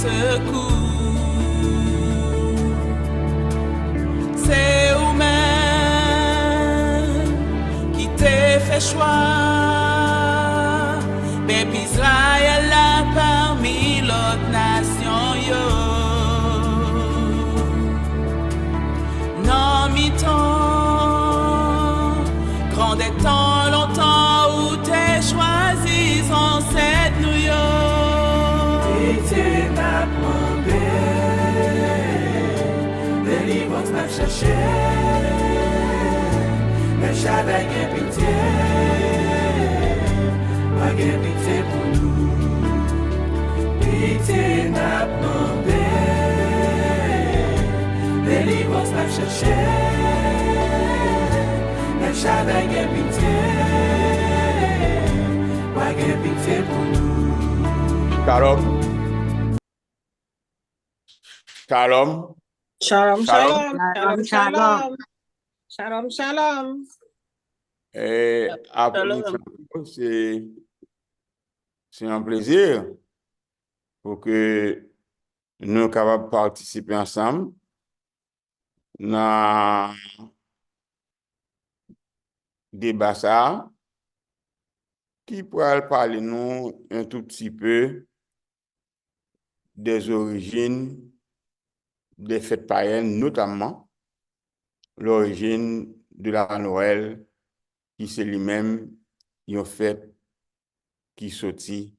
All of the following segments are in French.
secours. C'est vous-même qui t'ai fait choix, peuple Israël là parmi l'autre nation yo. Non mi-temps, grand des temps, longtemps où t'es choisi ancêtre nous yo. Pitié n'a demandé, délivrance n'a cherché, le Shaddai gagne pitié, pas gagne pitié pour nous. Pitié n'a demandé, délivrance n'a cherché, le Shaddai gagne pitié, pas gagne pitié pour nous. Shalom. Shalom. Shalom, Shalom. shalom, shalom, shalom, shalom. Et après, c'est un plaisir pour que nous soyons capables de participer ensemble dans le débat ça, qui pourrait parler nous un tout petit peu des origines des fêtes païennes, notamment l'origine de la Noël, qui c'est lui-même une fête qui sortit,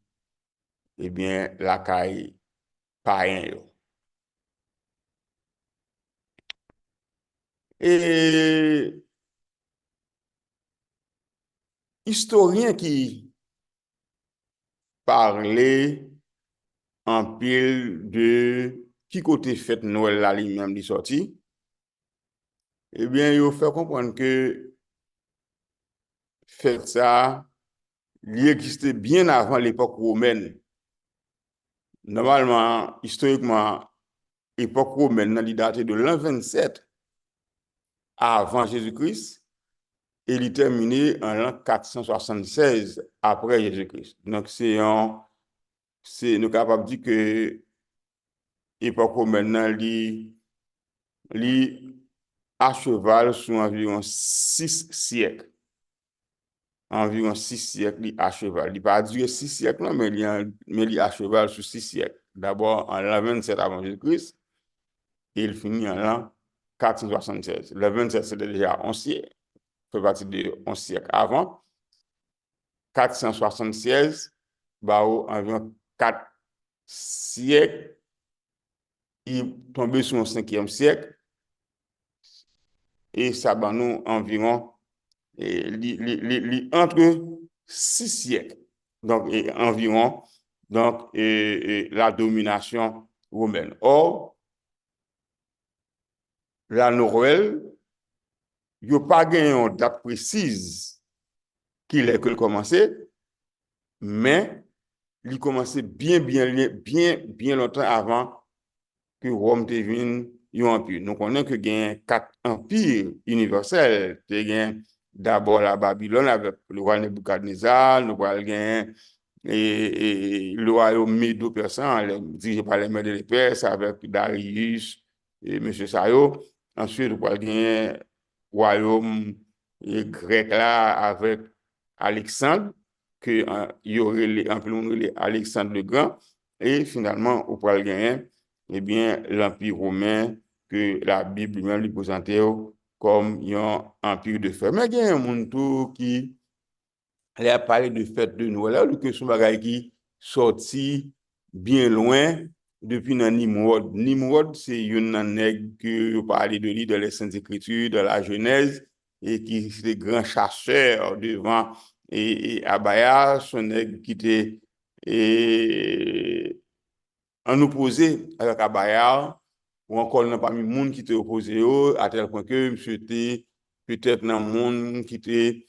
eh bien, la caille païen. Et historien qui parlait en pile de qui côté fête Noël là lui-même dit sorti, eh bien, il fait comprendre que fête ça, il existait bien avant l'époque romaine. Normalement, historiquement, l'époque romaine, elle datait de l'an 27 avant Jésus-Christ et il est terminé en l'an 476 après Jésus-Christ. Donc, nous capable de dire que l'époque romaine, elle à cheval sur environ 6 siècles. Environ 6 siècles à cheval. Il n'a pas duré 6 siècles, non, mais il est à cheval sur 6 siècles. D'abord en l'an 27 avant Jésus-Christ, et il finit en l'an 476. Le 27, c'était déjà 11 siècles, fait partie de 11 siècles avant. 476, environ 4 siècles, il tombé sur le 5e siècle, et ça va nous environ entre 6 siècles, donc environ donc, la domination romaine. Or, la Noël, il n'y a pas une date précise qu'il est que le commencé, mais il commençait bien longtemps avant que Rome devienne un empire. Donc, on a que gagne 4 empires universels. D'abord la Babylone avec le roi Nebuchadnezzar, nous avons gagné le royaume médo-persan dirigé par les Mèdes et les Perses avec Darius et M. Sayo. Ensuite, nous avons gagné le royaume grec là avec Alexandre, que il y aurait un peu Alexandre le Grand. Et finalement, nous avons gagné l'empire romain que la Bible même lui présentait comme un empire de fer. Mais il y a un monde qui a parlé de fête de Noël, ou que son bagage qui sorti bien loin depuis Nimrod. Nimrod, c'est une nègre que vous parlez de lui dans les Saintes Écritures, dans la Genèse, et qui était grand chasseur devant Abaya, son nègre qui était en opposé avec Abaya, ou encore dans parmi le monde qui était opposé à tel point que monsieur était peut-être dans le monde qui était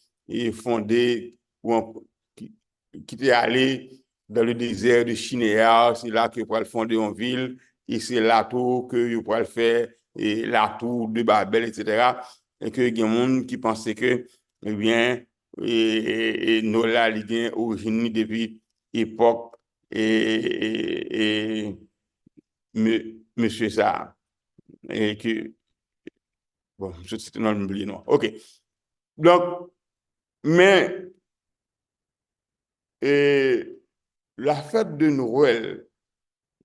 fondé ou qui était allé dans le désert de Chinéa, c'est là que pour fonder une ville et c'est là tout que pour faire et la tour de Babel, etc. Et que il y a des gens qui pensaient que eh bien Noël a origine depuis époque et monsieur ça, et que, bon, je suis dans le non. OK. Donc, mais, la fête de Noël,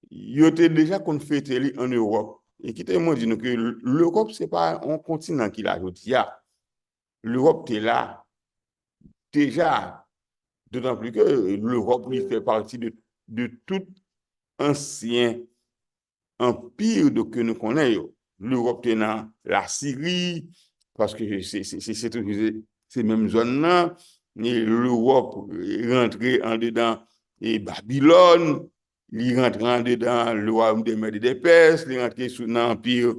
il était déjà qu'on fêtait en Europe. Et qui t'a dit que l'Europe, c'est pas un continent qui l'a dit. L'Europe, t'es là, déjà. D'autant plus que l'Europe, lui, fait partie de tout ancien empire que nous connaissons. L'Europe, t'es dans la Syrie, parce que c'est ces mêmes zones-là. Et l'Europe est rentrée en dedans et Babylone, il est rentré en dedans le royaume des Mèdes et des Perses, il est rentré sous l'empire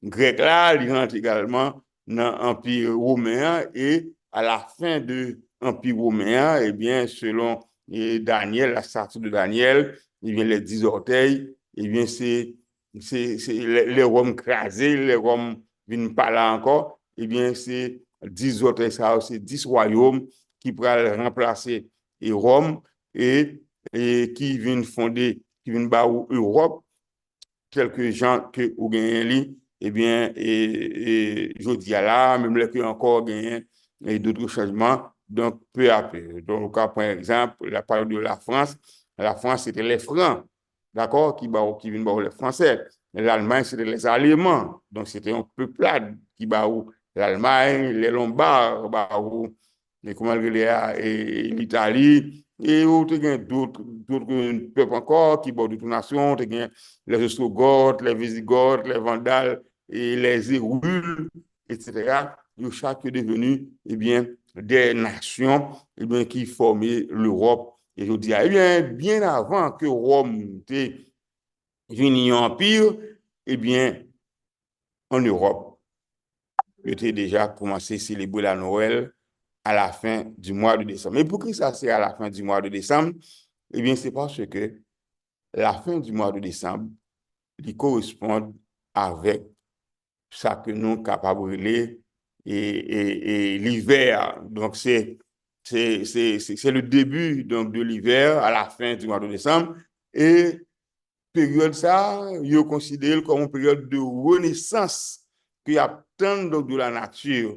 grec là, il rentre également dans l'empire romain et à la fin de l'empire romain, eh bien, selon Daniel, la statue de Daniel, eh bien, les 10 orteils, eh bien, c'est les Roms crasés, les Roms viennent pas là encore, eh bien, c'est 10 orteils, ça, c'est 10 royaumes qui pourraient remplacer Rome et qui viennent fonder, qui viennent bas Europe, quelques gens que ou gagnent eh bien je dis à là même là que encore gagnent et d'autres changements donc peu à peu. Donc par exemple la parole de la France c'était les francs, d'accord, qui viennent les français. L'Allemagne c'était les Allemands, donc c'était un peuplade qui l'Allemagne, les Lombards et comment et l'Italie et d'autres peuples encore qui bordent d'autres nations, les Ostrogoths, les Visigoths, les Vandales et les Hérules, etc. Ils sont chaque devenu eh bien, des nations eh bien, qui formaient l'Europe. Et je dis, eh bien avant que Rome était une empire, eh bien, en Europe, il était déjà commencé à célébrer la Noël à la fin du mois de décembre. Mais pour qui ça c'est à la fin du mois de décembre? Eh bien, c'est parce que la fin du mois de décembre, il correspond avec ça que nous sommes capables de lire et l'hiver. Donc, c'est le début donc, de l'hiver à la fin du mois de décembre. Et période ça, il est considéré comme une période de renaissance qui attend donc de la nature.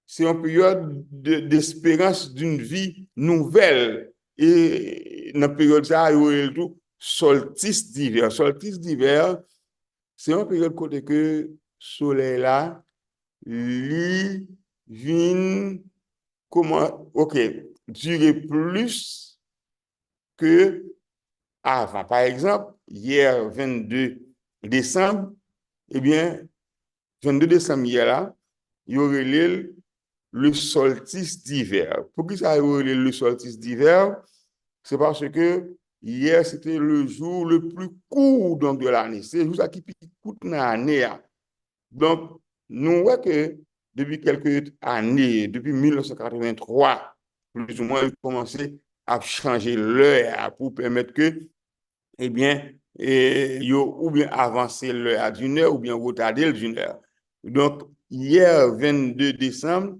C'est une période d'espérance d'une vie nouvelle. Et dans la période ça, il y a tout solstice d'hiver. Solstice d'hiver, c'est une période côté que soleil là, lui vient comment, ok, durer plus que avant. Par exemple, hier 22 décembre, eh bien, 22 décembre hier là, il y aurait le solstice d'hiver. Pour qui ça y aurait le solstice d'hiver? C'est parce que hier, c'était le jour le plus court donc, de l'année. C'est le jour qui coûte dans l'année. Donc, nous voyons que depuis quelques années, depuis 1983, plus ou moins, il a commencé à changer l'heure pour permettre que, eh bien, ou bien avancer l'heure d'une heure ou bien retarder d'une heure. Donc, hier, 22 décembre,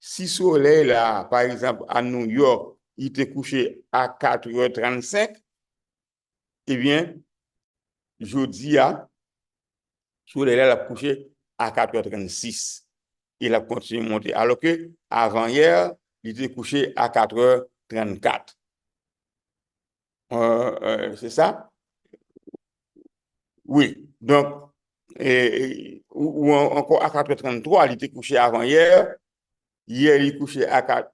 si soleil là, par exemple, à New York, il était couché à 4h35, eh bien, jeudi, soleil là, il a couché à 4h36. Il a continué à monter. Alors que avant hier, il était couché à 4h34. C'est ça? Oui. Donc, ou encore à 4h33, il était couché avant hier. Hier, il est couché à 4.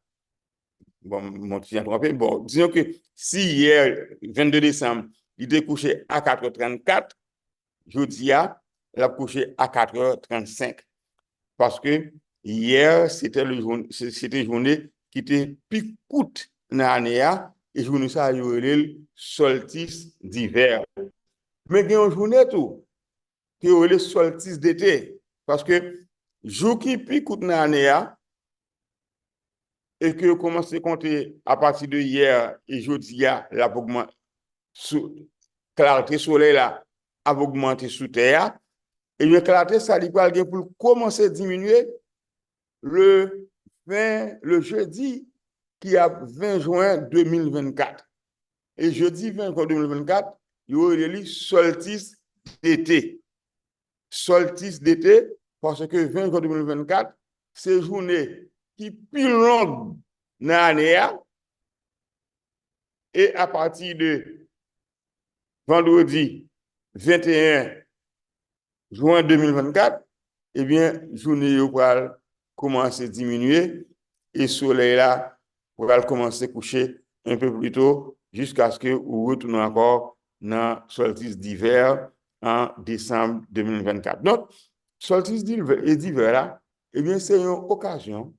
Bon, mon petit trompé. Bon, disons que si hier, 22 décembre, il était couché à 4h34, jeudi, il a couché à 4h35. Parce que hier, c'était une journée qui était plus courte dans l'année et journée ça a eu le solstice d'hiver. Mais il y a une journée tout qui est le solstice d'été. Parce que jour qui est plus court dans l'année et que commence à compter à partir de hier et jeudi, la clarté soleil là a augmenté sous terre. Et bien, clarté, ça dit quoi pour commencer à diminuer le jeudi qui a 20 juin 2024. Et jeudi 20 juin 2024, il y aura le solstice d'été. Solstice d'été, parce que 20 juin 2024, c'est journée qui plus longue dans l'année. Et à partir de vendredi 21 juin 2024, eh bien, journée va commencer à diminuer et le soleil là va commencer à coucher un peu plus tôt jusqu'à ce que vous retournez encore dans le solstice d'hiver en décembre 2024. Donc, solstice d'hiver là, eh bien, c'est une occasion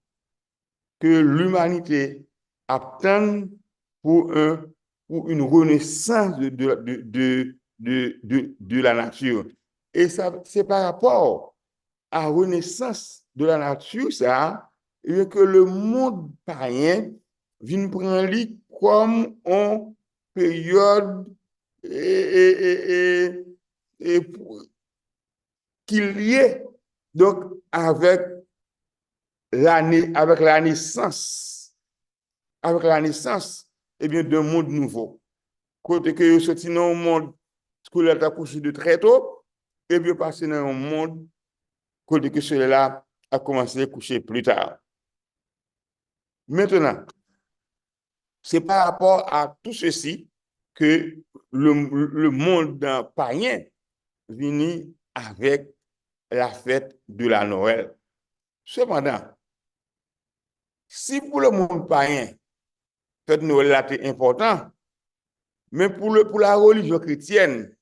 que l'humanité attend pour une renaissance de la nature. Et ça, c'est par rapport à la renaissance de la nature, ça, et que le monde païen vient prendre lui comme en période qu'il y ait donc avec la naissance eh bien d'un monde nouveau. Côté que vous sortez dans un monde scolaire a couché de très tôt et puis passer dans un monde côté que celui-là a commencé à coucher plus tard. Maintenant, c'est par rapport à tout ceci que le monde païen vient avec la fête de la Noël. Cependant, si pour le monde païen, fête Noël là est important, mais pour la religion chrétienne,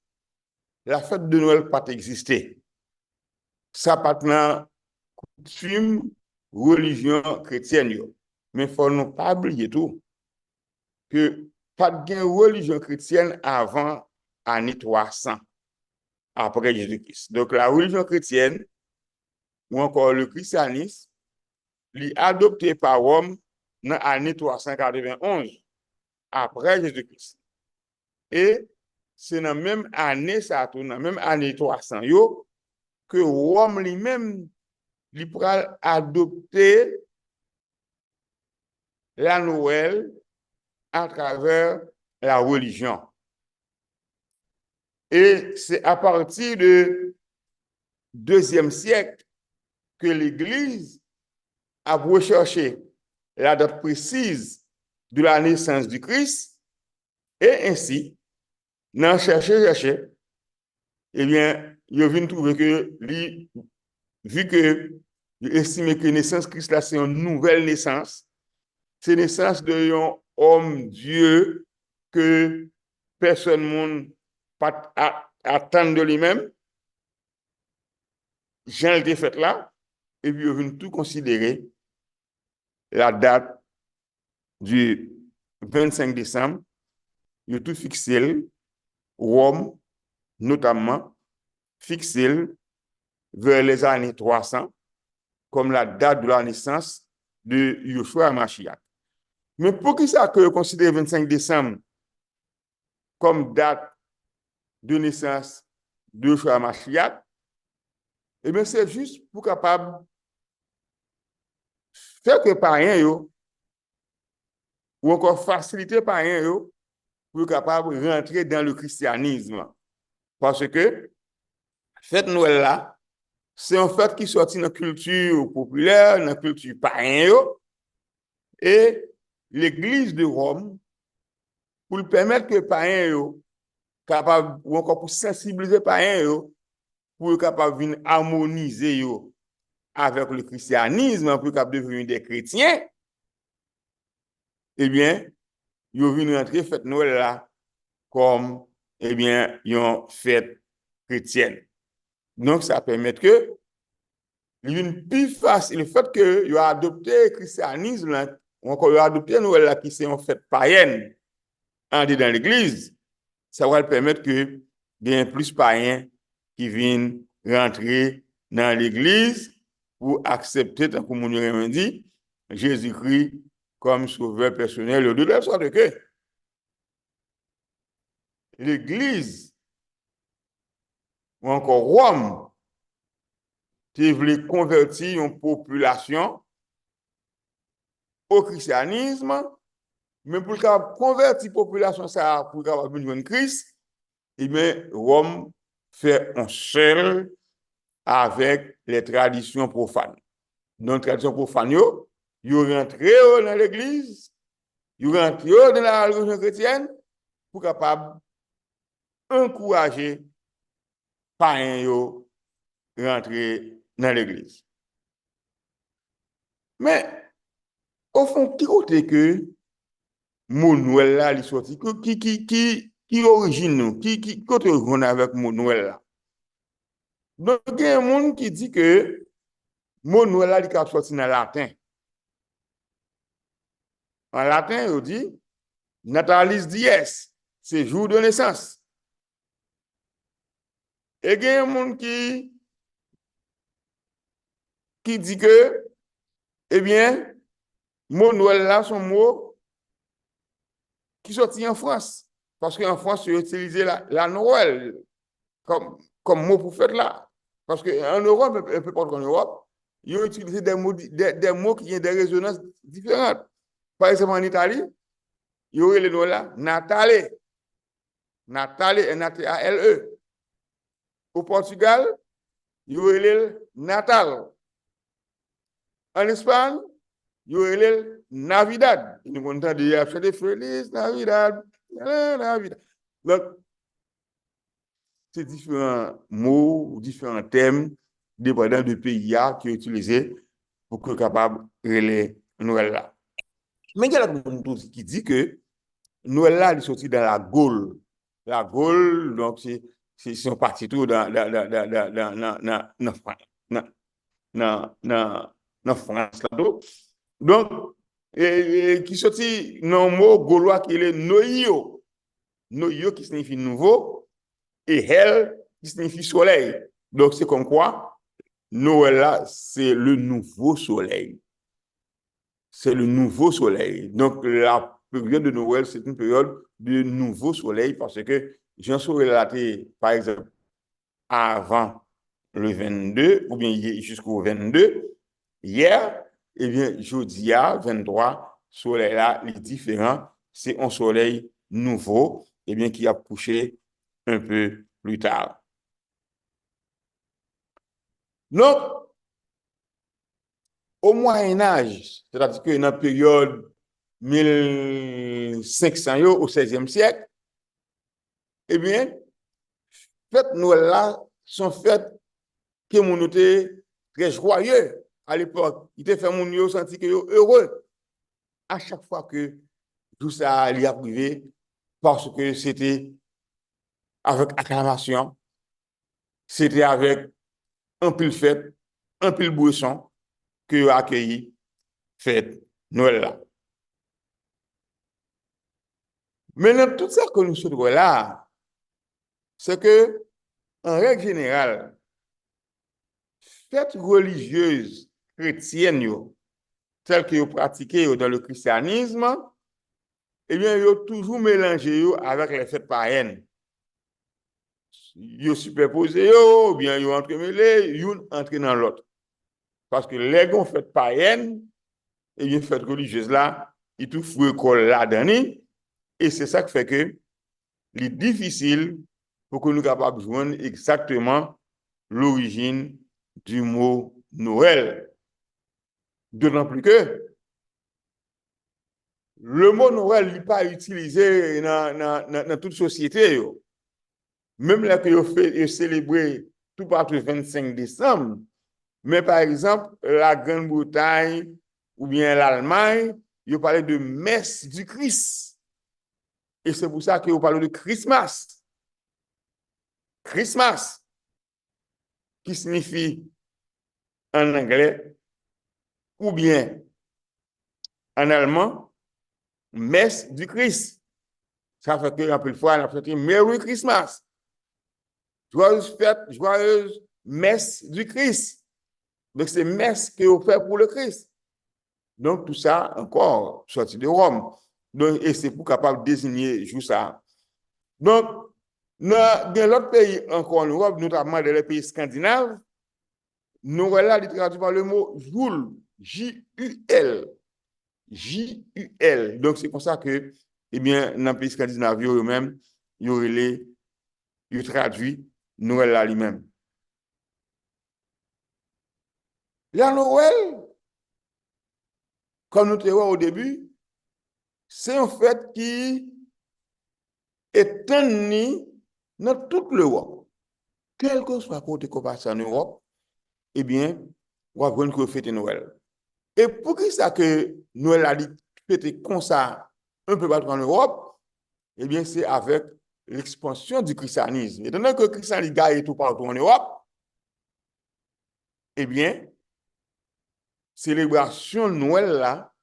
la fête de Noël pas existé. Ça pas dans coutume religion chrétienne yo. Mais faut nous pas oublier tout que pas de religion chrétienne avant l'année 300 après Jésus-Christ. Donc la religion chrétienne ou encore le christianisme li adopté par Rome dans l'année 391 après Jésus-Christ. Et c'est dans la même année, ça tourne dans la même année 300 yo, que Rome lui-même lui pral adopter la Noël à travers la religion. Et c'est à partir du deuxième siècle que l'Église a recherché la date précise de la naissance du Christ et ainsi, dans chercher, eh bien, il vient trouver que, vu que il estime que naissance Christ là, c'est une nouvelle naissance, c'est naissance d'un homme Dieu que personne monde pas attend de lui-même. Jean était fait là, et puis il vient tout considérer la date du 25 décembre, il a tout fixé, Rome, notamment, fixé vers les années 300 comme la date de la naissance de Yoshua Mashiach. Mais pour qui ça que considère 25 décembre comme date de naissance de Yoshua Mashiach? Eh bien, c'est juste pour capable faire que païens yo ou encore faciliter païens yo pour capable rentrer dans le christianisme. Parce que fête Noël là, c'est une fête qui sortit dans la culture populaire, dans la culture païenne, et l'Église de Rome, pour permettre que les païens, capable, ou encore pour sensibiliser les païens, pour capable venir harmoniser avec le christianisme, pour capable devenir des chrétiens, eh bien, ils viennent rentrer fête Noël là comme, eh bien, une fête chrétienne. Donc, ça permet que une plus facile, le fait que il a adopté le christianisme, là, ou encore il a adopté Noël là, qui c'est en fait païenne, en dans l'église, ça va permettre que il y ait plus païens qui viennent rentrer dans l'église pour accepter, tant comme on nous dit, Jésus-Christ comme sauveur personnel, de telle sorte que l'église, ou encore Rome, qui voulait convertir une population au christianisme, mais pour convertir la population ça pour venir Christ, eh bien, Rome fait un seul avec les traditions profanes. Dans les traditions profanes, ils rentrent dans l'église, ils rentrent dans la religion chrétienne pour capable encourager païens yo rentrer dans l'église. Mais au fond, qui côté que mon Noël là, il sorti, qui origine nous, qui côté on avec mon Noël là. Donc il y a un monde qui dit que mon Noël là, il est sorti dans le latin. En latin, il dit Natalis dies, c'est jour de naissance. Et il y a un monde qui dit que, eh bien, mot Noël là, son mot qui sorti en France. Parce qu'en France, ils utilisent la Noël comme mot pour fête là. Parce qu'en Europe, un peu partout en Europe, ils ont utilisé des mots qui ont des résonances différentes. Par exemple, en Italie, il y aurait le nom là, Natale. Natale, N-A-T-A-L-E. Au Portugal, il y aurait le Natal. En Espagne, il y aurait le Navidad. Nous avons entendu chanter Feliz Navidad, Navidad. Donc, c'est différents mots, différents thèmes, dépendant du pays qui est utilisé pour que capable de relayer Noël là. Mais il y a quelqu'un qui dit que Noël là, il est sorti dans la Gaule. La Gaule, donc, c'est un parti tout dans France. Donc, qui sorti dans le mot gaulois qui est noyo. Noyo qui signifie nouveau et hel qui signifie soleil. Donc, c'est comme quoi Noël là, c'est le nouveau soleil. C'est le nouveau soleil. Donc, la période de Noël, c'est une période de nouveau soleil parce que j'en suis relaté, par exemple, avant le 22, ou bien jusqu'au 22, hier, eh bien, jeudi à 23, soleil là, il est différent. C'est un soleil nouveau, eh bien, qui a couché un peu plus tard. Donc, au Moyen-Âge, c'est-à-dire que dans la période 1500 au 16e siècle, eh bien, fêtes Noël là sont fêtes que mon était très joyeux à l'époque. Il était fait mon yo senti que yo heureux à chaque fois que tout ça allait arriver parce que c'était avec acclamation, c'était avec un pile fête, un pile boisson que yo accueilli fête Noël là. Maintenant, tout ça que nous sommes là, c'est que, en règle générale, fêtes religieuses chrétiennes, telles que vous pratiquez dans le christianisme, eh bien, vous toujours mélangé avec les fêtes païennes. Vous superposez, ou bien vous entremêlez, vous entrez dans l'autre. Parce que les fêtes païennes, eh bien, fêtes religieuses là, ils tout fouillent là-dedans. Et c'est ça qui fait que c'est difficile pour que nous soyons capables de joindre exactement l'origine du mot Noël. D'autant plus que le mot Noël n'est pas utilisé dans toute société. Même là que vous faites célébrer tout partout le 25 décembre, mais par exemple, la Grande-Bretagne ou bien l'Allemagne, ils parlent de messe du Christ. Et c'est pour ça que vous parlez de Christmas. Christmas, qui signifie en anglais ou bien en allemand, messe du Christ. Ça fait que, un peu de fois, on a fait Merry Christmas. Joyeuse fête, joyeuse messe du Christ. Donc, c'est messe que vous faites pour le Christ. Donc, tout ça, encore, sorti de Rome. Donc, et c'est pour capable de désigner juste ça. Donc, dans l'autre pays, encore en Europe, notamment dans les pays scandinaves, Noël là, il traduit par le mot Joule, J-U-L. J-U-L. Donc, c'est pour ça que, eh bien, dans les pays scandinaves, eux-mêmes, ils traduisent Noël là lui-même. La Noël, comme nous te voyons au début, c'est un fête qui est tenu dans toute l'Europe. Quel que soit côté qu'on passe en Europe, eh bien, on va voir que fête Noël. Et pour qui ça que Noël a dit fêter comme ça un peu partout en Europe, eh bien, c'est avec l'expansion du christianisme. Étant donné que le christianisme gagne tout partout en Europe, eh bien, célébration de Noël là,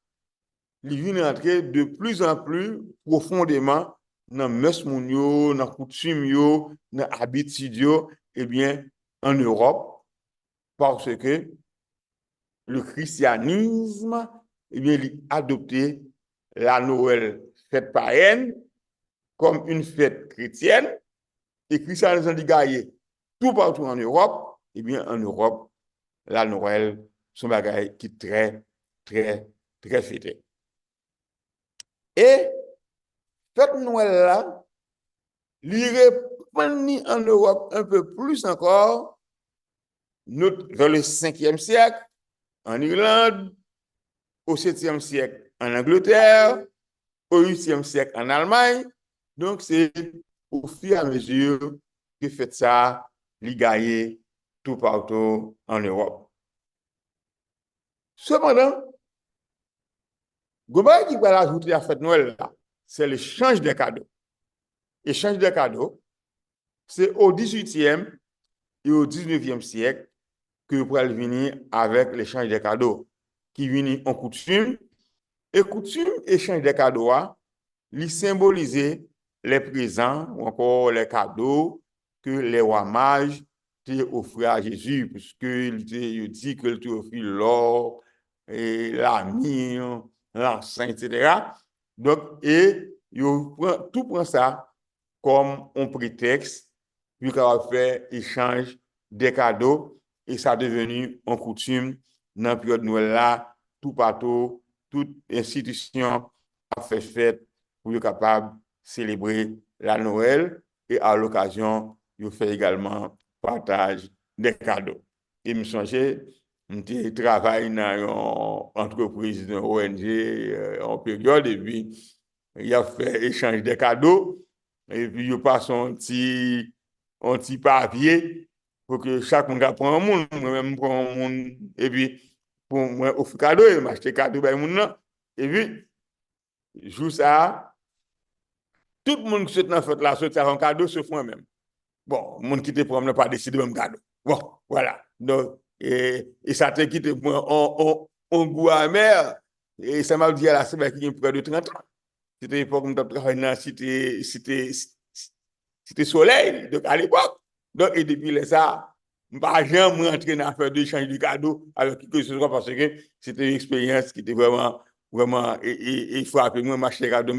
il vient entrer de plus en plus profondément dans mœurs moun yo, dans coutume yo, dans habitude yo, eh bien, en Europe, parce que le christianisme, eh bien, il a adopté la Noël fête païenne comme une fête chrétienne, et le christianisme a gagné tout partout en Europe, eh bien, en Europe, la Noël, son bagage qui est très, très, très fêté. Et fête Noël là, il répand en Europe un peu plus encore, vers le 5e siècle, en Irlande, au 7e siècle, en Angleterre, au 8e siècle, en Allemagne. Donc, c'est au fur et à mesure que fête ça, il gagne tout partout en Europe. Cependant, Gobert qui va ajouter à fête Noël là, c'est l'échange des cadeaux. Échange des cadeaux, c'est au 18e et au 19e siècle que vous pouvez venir avec l'échange des cadeaux, qui vient en coutume. Et coutume, échange des cadeaux, il symbolise les présents ou encore les cadeaux que les rois mages offraient à Jésus, puisqu'il dit qu'il t'a offert l'or, et la myrrhe, l'encens, etc. Donc, et tout prend ça comme un prétexte pour qu'on fait échange des cadeaux, et ça est devenu en coutume dans la période de Noël là, tout partout, toute institution a fait fête pour être capable de célébrer la Noël, et à l'occasion, il fait également partage des cadeaux. Et je songeais, je travaille dans une entreprise, une ONG en période, et puis il a fait échange des cadeaux, et puis il passe un petit papier pour que chaque monde prenne un monde, moi-même prends un monde, et puis pour moi offrir cadeau, et m'acheter cadeau ben monde, et puis jour ça, tout le monde qui est dans la fête là, se un cadeau, sauf moi-même. Bon, le monde qui te prend n'a pas décidé de même cadeau. Bon, voilà. Donc, et ça te quitte pour un goût amer, et ça m'a dit à la semaine qui est près de 30 ans. C'était l'époque où je travaillais dans la cité soleil, donc à l'époque. Donc, et depuis ça, je n'ai jamais rentré dans l'affaire d'échange de cadeaux avec qui que ce soit parce que c'était une expérience qui était vraiment, et frappé. Moi, je cadeau,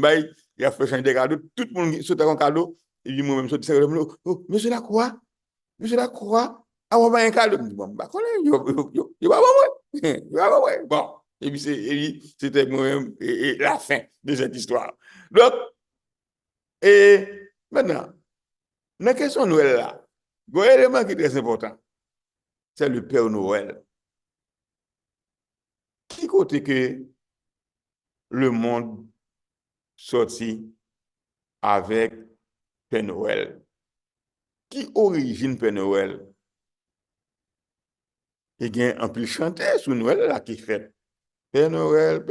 il a fait changer des cadeaux, tout le monde sautait un cadeau, et puis moi-même, je suis oh, monsieur Lacroix, ah, on va un cadeau. Je dis, bon, bah, il va moi. Bon, et puis c'était moi-même la fin de cette histoire. Donc, et maintenant, dans la question de Noël là, il y a un élément qui est très important, c'est le Père Noël. Qui côté que le monde sorti avec Père Noël? Qui origine Père Noël? Il y a un peu chanteur sur Noël là qui fait Père Noël,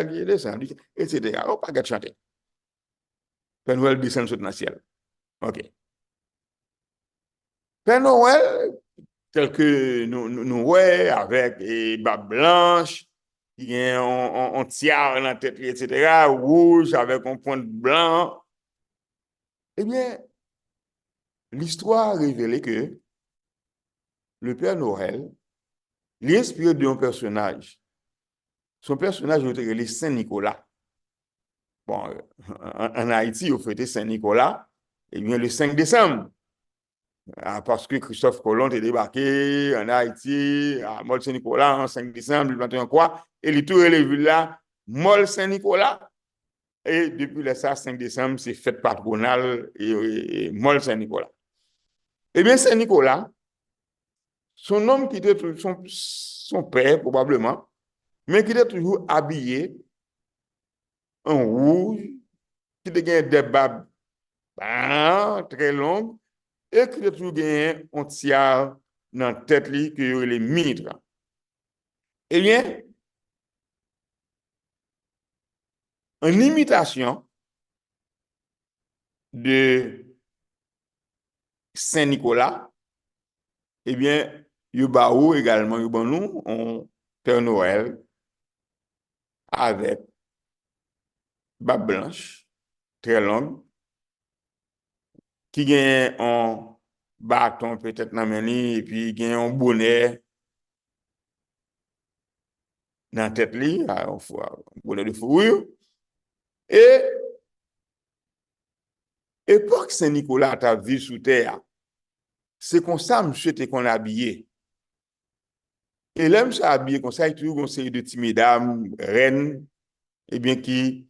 qui est descendu, etc. On ne peut pas chanter. Père Noël descend sur le ciel. OK. Père Noël, tel que nous voyons avec les babes blanches, il y a un tiare dans la tête, etc., rouge avec un point blanc. Eh bien, l'histoire a révélé que le Père Noël, l'inspiré d'un personnage, son personnage était le Saint-Nicolas. Bon, en Haïti, on fêtait Saint-Nicolas, eh bien, le 5 décembre. Parce que Christophe Colomb est débarqué en Haïti, à Mol Saint-Nicolas, en 5 décembre 2021, quoi, et il tout les villes là, Mol Saint-Nicolas. Et depuis le 5 décembre, c'est fête patronale et Mol Saint-Nicolas. Eh bien, Saint-Nicolas, son homme qui était son père, probablement, mais qui était toujours habillé en rouge, qui était des barbes très longues, et qui était toujours gagné un tiare dans la tête qui est les mitres. Eh bien, en imitation de Saint-Nicolas, eh bien, Yubaou également, Yubanou, on Père Noël avec barbe blanche, très longue, qui gagne un bâton peut-être dans la main, et puis gagne un bonnet dans la tête, un bonnet de fourrure. Et époque Saint-Nicolas, ta vie sous terre, c'est comme ça, monsieur, t'es qu'on habillé. Et là, monsieur habillé comme ça, il y a toujours une série de petites mesdames, reines, et bien qui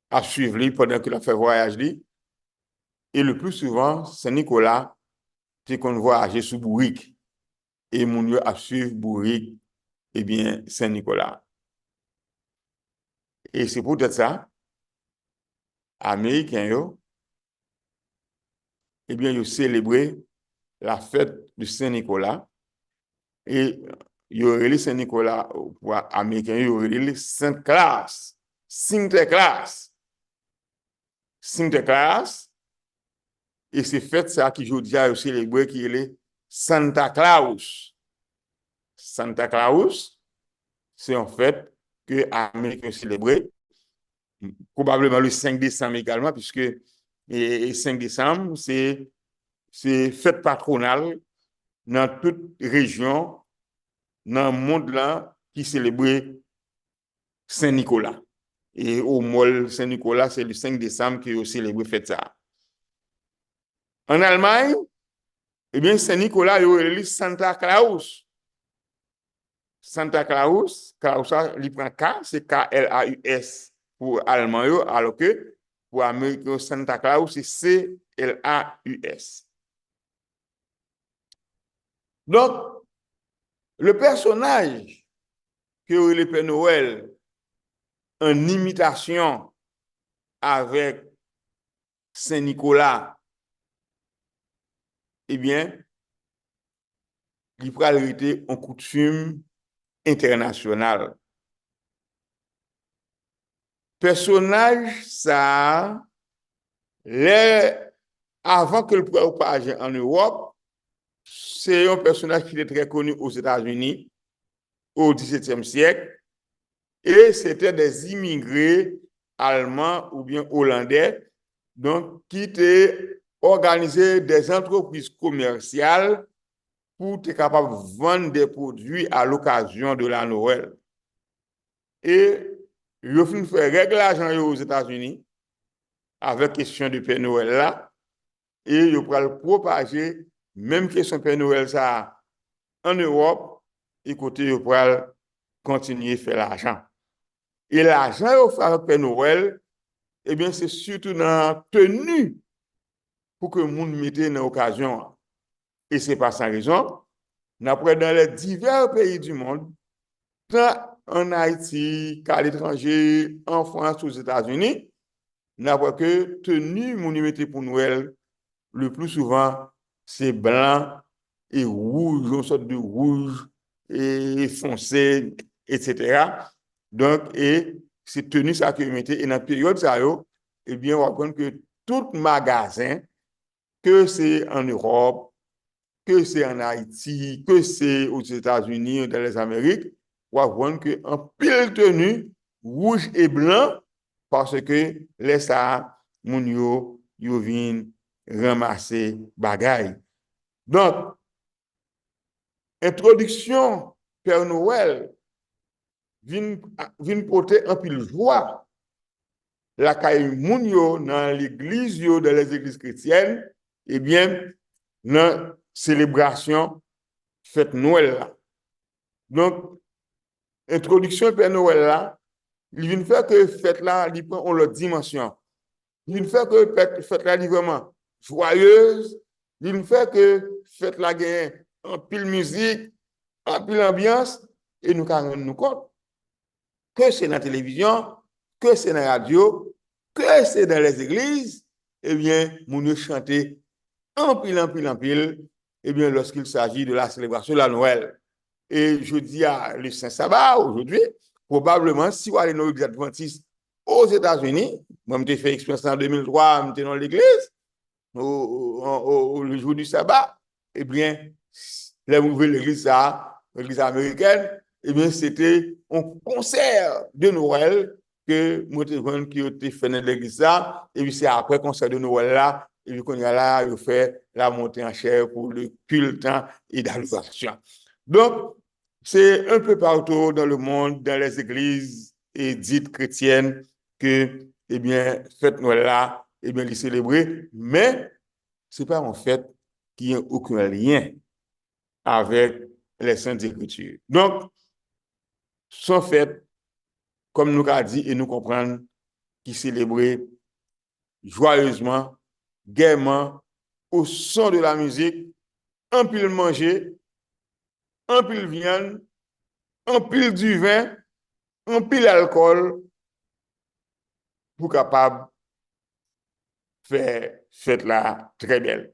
a suivi lui pendant qu'il a fait voyage lui. Et le plus souvent, Saint-Nicolas, c'est qu'on voyageait sous bourrique. Et mon Dieu a suivi bourrique, eh bien, Saint-Nicolas. Et c'est peut-être ça, Américains, yo, eh bien, ils célébré la fête de Saint-Nicolas. Et il y aurait Saint-Nicolas pour Américains, il y aurait Sainte-Classe, Sinterklaas. Sinterklaas. Et c'est fête ça qui aujourd'hui a célébré qui est Santa Claus. Santa Claus, c'est en fait que les Américains célébré, probablement le 5 décembre également, puisque le 5 décembre, c'est fête patronale dans toute région, dans le monde là, qui célèbre Saint-Nicolas. Et au Mall Saint-Nicolas, c'est le 5 décembre que célèbre fête ça. En Allemagne, eh bien, Saint-Nicolas, il y a Santa Claus. Santa Claus, Claus, il prend K, c'est K-L-A-U-S pour allemand, alors que pour américain, Santa Claus, c'est C-L-A-U-S. Donc, le personnage que le Père Noël, en imitation avec Saint-Nicolas, eh bien, il pourra arrêter en coutume internationale. Personnage, ça, avant que le propage en Europe, c'est un personnage qui était très connu aux États-Unis au XVIIe siècle, et c'était des immigrés allemands ou bien hollandais, donc qui étaient organisés des entreprises commerciales pour être capable de vendre des produits à l'occasion de la Noël. Et ils ont fait régler l'argent aux États-Unis avec question de Père Noël là, et ils ont le propager, même question Père Noël ça en Europe, et côté ils ont continuer à faire l'argent. Et l'argent qu'ils fait avec Père Noël, eh bien, c'est surtout dans la tenue pour que le monde mette dans l'occasion. Et ce n'est pas sans raison. D'après dans les divers pays du monde, tant en Haïti qu'à l'étranger, en France, aux États-Unis, d'après que tenue monumentée pour Noël, le plus souvent, c'est blanc et rouge, une sorte de rouge et foncé, etc. Donc, et c'est tenu ça que mettez. Et dans la période, ça, eh bien, on va comprendre que tout magasin, que c'est en Europe, que c'est en Haïti, que c'est aux États-Unis, dans les Amériques, on va voir qu'en pile tenue, rouge et blanc, parce que les ça, moun yo viennent ramasser bagaille. Donc, introduction Père Noël vient porter un pile joie la caille moun yo dans l'église yo, dans les églises chrétiennes, eh bien, dans célébration fête Noël là. Donc, introduction Père Noël là, il vient faire que fête là, il prend leur dimension. Il vient faire que fête là, vraiment joyeuse, Il nous fait que fête la gagne en pile musique, en pile ambiance, et nous rendre nous compte que c'est dans la télévision, que c'est dans la radio, que c'est dans les églises, eh bien, nous chanter en pile, eh bien, lorsqu'il s'agit de la célébration de la Noël. Et je dis à le Saint-Sabbat aujourd'hui, probablement, si vous allez dans l'église adventiste aux États-Unis, moi, j'ai fait expérience en 2003, j'étais dans l'église, le jour du sabbat, eh bien, la nouvelle église, l'église américaine, eh bien, c'était un concert de Noël que moi, qui a été fait dans l'église, et puis c'est après concert de Noël là, et puis qu'on y a là, il fait la montée en chair pour le culte et d'adoration. Donc, c'est un peu partout dans le monde, dans les églises et dites chrétiennes, que, eh bien, fête Noël là, eh bien, les célébrer, mais c'est pas en fait qui n'a aucun lien avec les Saintes Écritures. Donc, sont fêtes, comme nous avons dit et nous comprenons, qui célébrer joyeusement, gaiement, au son de la musique, un pile manger, un pile viande, un pile du vin, un pile alcool, pour capable faire fête là très belle.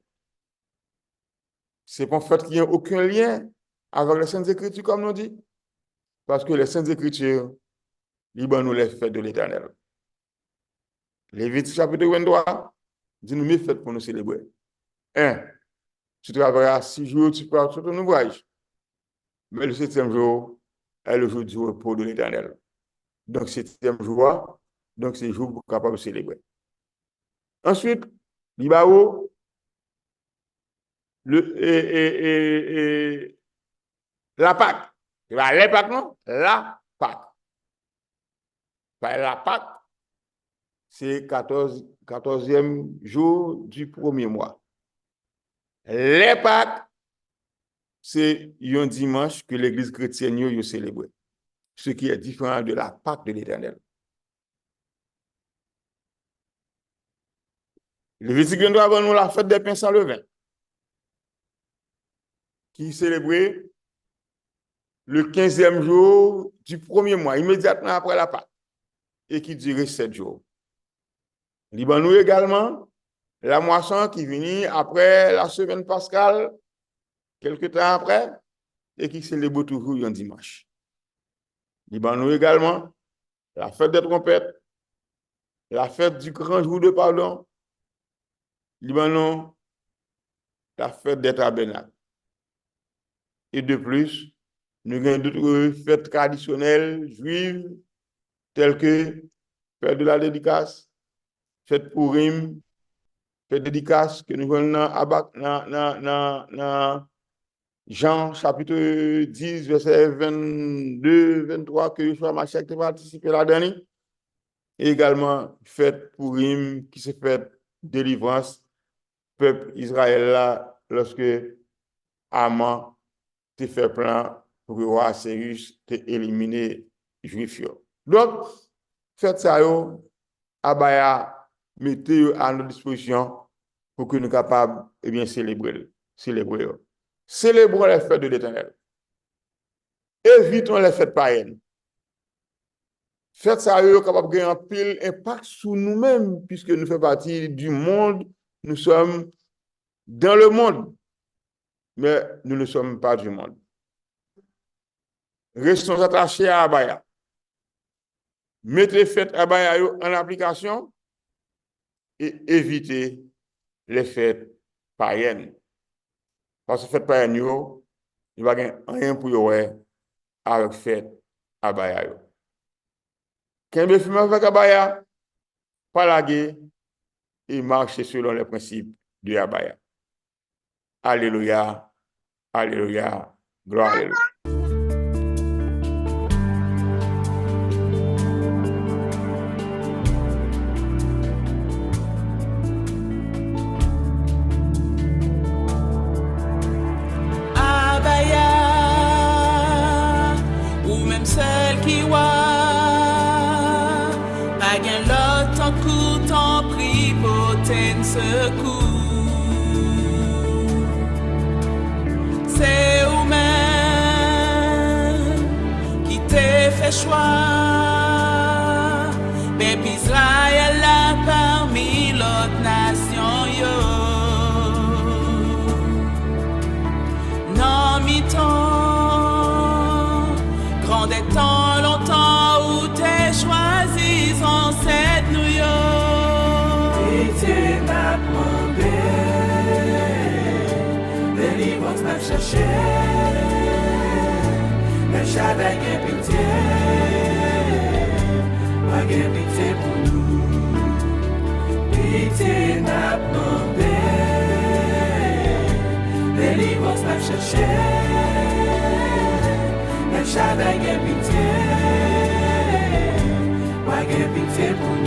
C'est pas une fête qui n'a aucun lien avec les Saintes Écritures, comme nous dit, parce que les Saintes Écritures, ils nous les fêtes de l'Éternel. Lévitique chapitre 23, dit nous mes fêtes pour nous célébrer. 1. Tu travailleras 6 jours, tu pars sur ton ouvrage. Mais le 7e jour est le jour du repos de l'Éternel. Donc, 7e jour, donc c'est le jour pour capable de célébrer. Ensuite, l'Ibao, la Pâque. C'est pas les Pâques, non? La Pâque. La Pâque, c'est 14e jour du premier mois. Les Pâques, c'est un dimanche que l'Église chrétienne a célébré. Ce qui est différent de la Pâque de l'Éternel. Le Lévitique 23 avant nous la fête des pains sans levain, qui est célébrée le 15e jour du premier mois, immédiatement après la Pâque, et qui durait 7 jours. Libanou également, la moisson qui venait après la semaine pascale, quelque temps après, et qui célèbre toujours un dimanche. Libanou également, la fête des trompettes, la fête du grand jour de pardon, Libanon, la fête des tabernacles. Et de plus, nous avons d'autres fêtes traditionnelles juives, telles que fête de la dédicace, fête Purim, fête dédicace que nous voyons dans Jean chapitre 10, verset 22, 23, que Yeshua Mashiach a participé là-dedans. Et également fête Purim qui se fait délivrance peuple Israël là lorsque Haman te fait plan pour que le roi Cyrus te éliminer juif. Donc, faites ça Abaya mettez à notre disposition pour que nous soyons capables de bien célébrer. Célébrons les fêtes de l'Éternel. Évitons les fêtes païennes. Faites ça capable de gagner un pile impact sur nous-mêmes puisque nous faisons partie du monde. Nous sommes dans le monde, mais nous ne sommes pas du monde. Restons attachés à Abaya. Mettez fêtes Abaya en application et évitez les fêtes païennes. Parce que fêtes païennes, il n'y a rien pour y avec fêtes Abaya. Quand vous fumez avec Abaya, pas laguer et marcher selon les principes de Abaya. Alléluia, alléluia, gloire à Dieu. Abaya, ou même celle qui voit, pas gain l'autre en coup, t'en prie pour t'en secours. c'est vous-même qui t'ai fait choix. Peuple Israël là parmi l'autre nation yo. Non mi-temps, grand des temps, longtemps où t'es choisi sans cette nous yo. Pitié n'a demandé, délivrance n'a cherché. Le Shaddai get pitié, pas get pitié pour nous. Pitié n'a demandé, délivrance n'a cherché. Le Shaddai get pitié, pas get pitié pour nous.